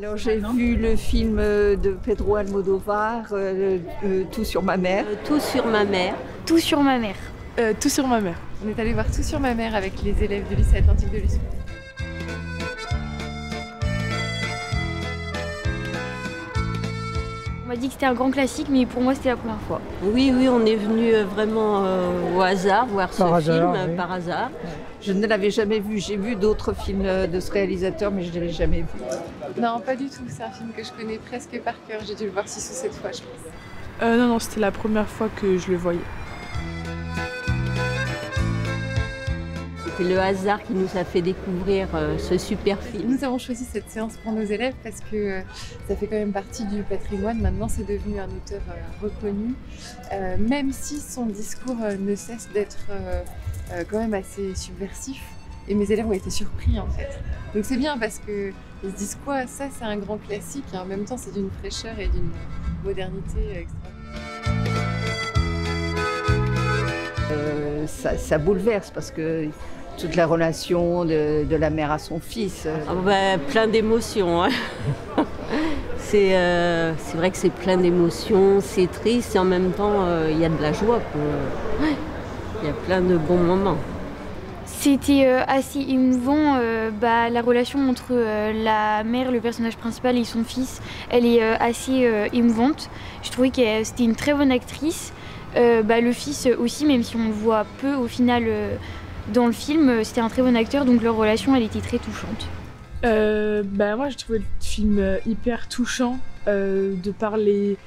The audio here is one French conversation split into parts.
Alors j'ai vu le film de Pedro Almodóvar, Tout sur ma mère. Tout sur ma mère. Tout sur ma mère. Tout sur ma mère. On est allé voir Tout sur ma mère avec les élèves du lycée Atlantique de Luçon. On m'a dit que c'était un grand classique, mais pour moi c'était la première fois. Oui, on est venu vraiment au hasard voir ce film, oui. par hasard. Je ne l'avais jamais vu, j'ai vu d'autres films de ce réalisateur, mais je ne l'avais jamais vu. Non, pas du tout, c'est un film que je connais presque par cœur. J'ai dû le voir 6 ou 7 fois, je pense. Non, c'était la première fois que je le voyais. C'était le hasard qui nous a fait découvrir ce super film. Nous avons choisi cette séance pour nos élèves parce que ça fait quand même partie du patrimoine. Maintenant, c'est devenu un auteur reconnu, même si son discours ne cesse d'être quand même assez subversif. Et mes élèves ont été surpris en fait. Donc c'est bien parce que ils se disent quoi, ça c'est un grand classique et en même temps c'est d'une fraîcheur et d'une modernité extraordinaire. Ça bouleverse parce que toute la relation de la mère à son fils. Plein d'émotions. Hein. C'est vrai que c'est plein d'émotions, c'est triste et en même temps il y a de la joie. Il y a plein de bons moments. C'était assez émouvant, la relation entre la mère, le personnage principal et son fils, elle est assez émouvante. Je trouvais que c'était une très bonne actrice. Le fils aussi, même si on le voit peu au final dans le film, c'était un très bon acteur, donc leur relation elle était très touchante. Moi j'ai trouvé le film hyper touchant de par les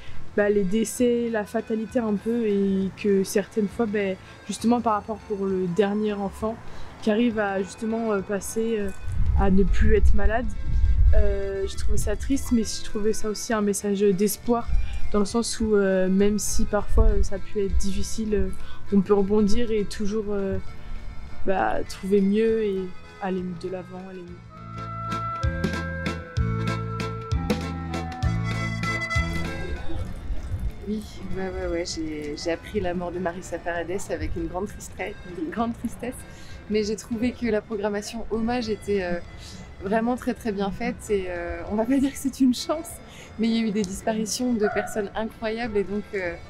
décès, la fatalité un peu, et que certaines fois, justement par rapport pour le dernier enfant qui arrive à justement passer à ne plus être malade, j'ai trouvé ça triste, mais je trouvais ça aussi un message d'espoir, dans le sens où même si parfois ça a pu être difficile, on peut rebondir et toujours trouver mieux et aller de l'avant, aller mieux. Oui, j'ai appris la mort de Marisa Paredes avec une grande tristesse. Mais j'ai trouvé que la programmation hommage était vraiment très très bien faite. Et on va pas dire que c'est une chance, mais il y a eu des disparitions de personnes incroyables et donc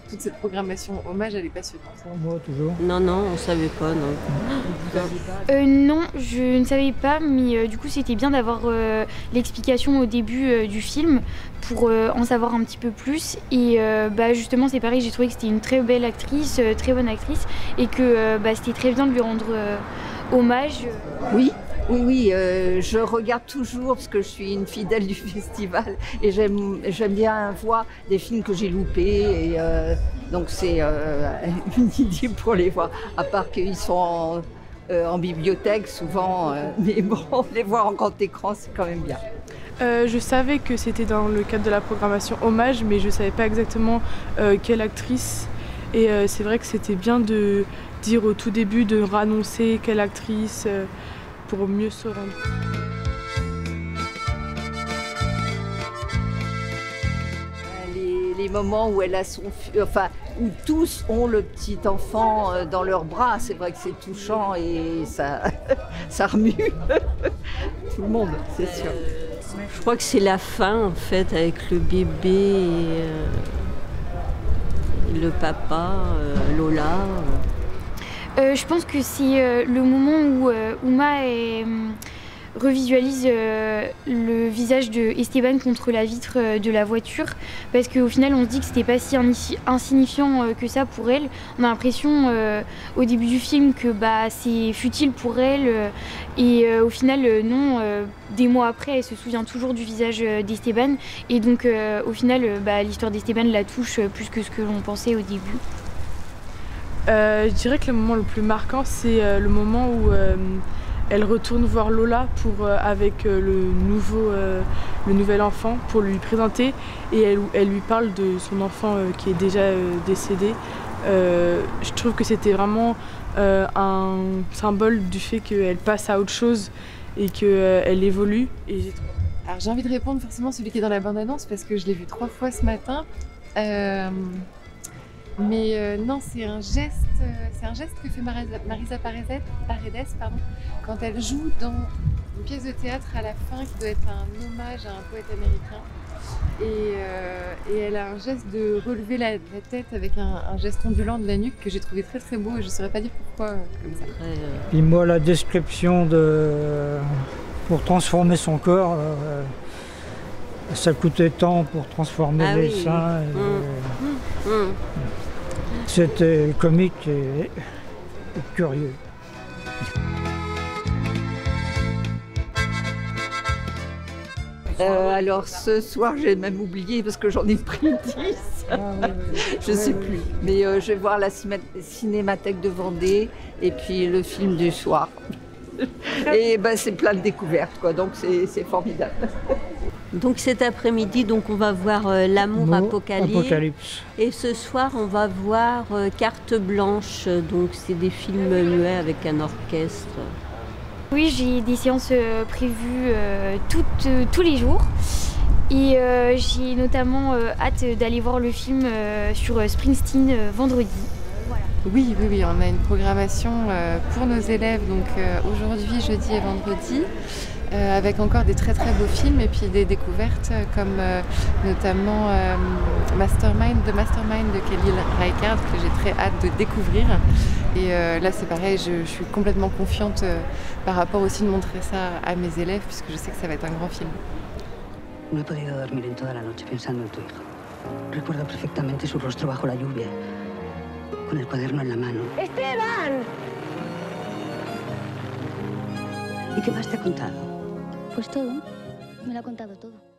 toute cette programmation hommage elle est passionnante. Moi toujours. Non, on savait pas, non. Non, je ne savais pas, mais du coup c'était bien d'avoir l'explication au début du film pour en savoir un petit peu plus. Et justement c'est pareil, j'ai trouvé que c'était une très belle actrice, très bonne actrice, et que c'était très bien de lui rendre hommage. Oui, je regarde toujours parce que je suis une fidèle du festival et j'aime bien voir des films que j'ai loupés et donc c'est une idée pour les voir, à part qu'ils sont en bibliothèque souvent, mais bon, les voir en grand écran c'est quand même bien. Je savais que c'était dans le cadre de la programmation hommage, mais je ne savais pas exactement quelle actrice. Et c'est vrai que c'était bien de dire au tout début, de annoncer quelle actrice pour mieux se rendre. Les moments où elle a où tous ont le petit enfant dans leurs bras, c'est vrai que c'est touchant et ça remue tout le monde, c'est sûr. Je crois que c'est la fin en fait avec le bébé et le papa, Lola. Je pense que c'est le moment où Uma revisualise le visage de Esteban contre la vitre de la voiture, parce qu'au final on se dit que c'était pas si insignifiant que ça pour elle. On a l'impression au début du film que c'est futile pour elle et au final non, des mois après elle se souvient toujours du visage d'Esteban et donc au final l'histoire d'Esteban la touche plus que ce que l'on pensait au début. Je dirais que le moment le plus marquant c'est le moment où elle retourne voir Lola avec le nouvel enfant pour lui présenter et elle lui parle de son enfant qui est déjà décédé. Je trouve que c'était vraiment un symbole du fait qu'elle passe à autre chose et qu'elle évolue. Alors j'ai envie de répondre forcément celui qui est dans la bande-annonce parce que je l'ai vu 3 fois ce matin. Non, c'est un geste que fait Marisa Paredes quand elle joue dans une pièce de théâtre à la fin qui doit être un hommage à un poète américain. Et elle a un geste de relever la tête avec un geste ondulant de la nuque que j'ai trouvé très très beau et je ne saurais pas dire pourquoi comme ça. Puis moi, la description pour transformer son corps, ça coûtait tant pour transformer les seins. C'était comique et curieux. Alors ce soir, j'ai même oublié parce que j'en ai pris 10. Je ne sais plus. Mais je vais voir la Cinémathèque de Vendée et puis le film du soir. Et ben, c'est plein de découvertes, quoi. Donc c'est formidable. Donc cet après-midi, donc on va voir L'amour Apocalypse. Et ce soir, on va voir Carte blanche. Donc c'est des films muets avec un orchestre. Oui, j'ai des séances prévues tous les jours. Et j'ai notamment hâte d'aller voir le film sur Springsteen vendredi. Voilà. Oui, on a une programmation pour nos élèves donc aujourd'hui, jeudi et vendredi. Avec encore des très très beaux films et puis des découvertes comme notamment Mastermind de Kelly Reichardt que j'ai très hâte de découvrir. Et là c'est pareil, je suis complètement confiante par rapport aussi de montrer ça à mes élèves puisque je sais que ça va être un grand film. No he podido dormir en toda la noche pensando en tu hijo. Recuerdo perfectamente su rostro bajo la lluvia, con el cuaderno en la mano. ¡Esteban! ¿Y qué más te ha contado? Pues todo, me lo ha contado todo.